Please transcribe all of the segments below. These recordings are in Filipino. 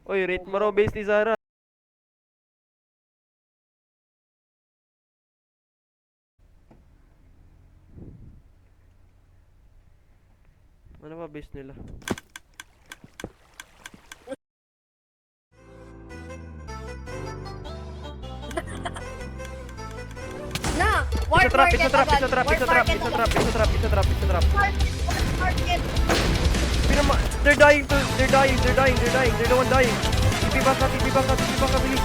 Oy, rate mo raw base ni Zara. Ano ba base nila? Na! It's a Ward trap, market it's a trap, it's a agad. trap, Ward it's a trap, market it's a agad. trap, it's a trap, it's a trap, it's a trap. Ward market. They're dying, they're dying, they're dying, they're dying, they're the one dying. TP back ka, TP back ka, TP back ka, bilis.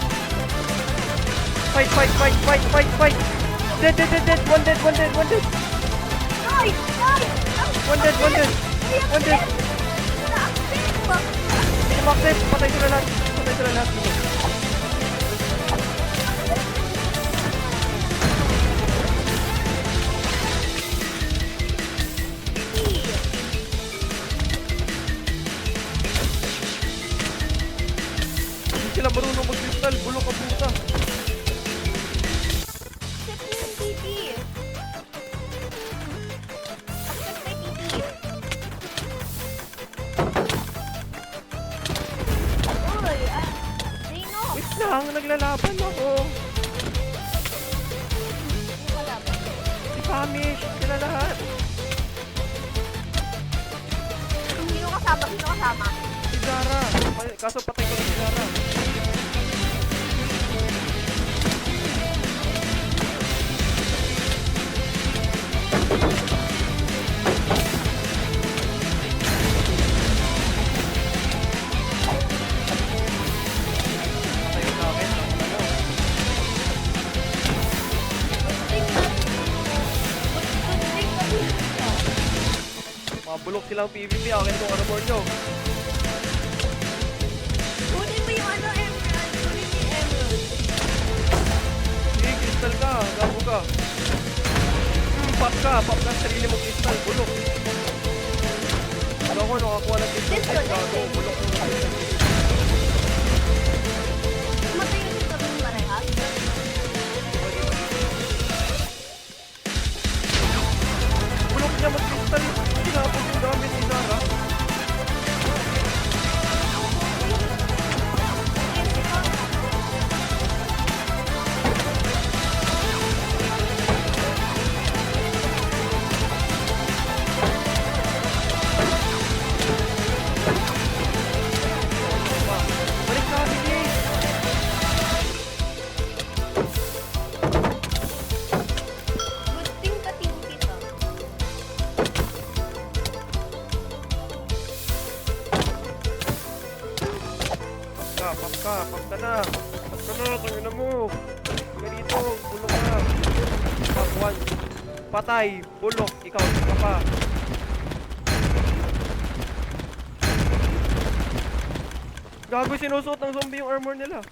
Fight, fight, fight, fight, fight, fight. Dead, dead, dead, dead, one dead, one dead, one dead. Nice! Nice! One dead, one dead, one dead. Active, patay sila lahat, patay sila lahat. Hindi sila marunong mag-crystal, bulok ang puta. Wait lang, naglalaban ako. Si Famish, sila lahat. Sino kasama? Sino kasama? Si Zara, kaso patay ko na si Zara. Patay ko sa akin, ano? Mabulok silang PvP, akin itong armor nyo. Kunin mo yung ano, Emerald. Kunin mo yung Emerald. Sige, crystal ka, gago ka. Pop ka ang sarili mong crystal, bulok. Ano ako, nakakuha ng crystal, gago, bulok. Matay na dito ng parehas. Bulok niya mag-crystal, tinapos yung gamit ni Zara. Balik na, bilis! Gusting kating kita. Pop ka na! Tangina mo! Kaya dito, bulok ka! Pop 1. Patay! Bulok! Ikaw, ka pa! Gago, sinusuot ng zombie yung armor nila.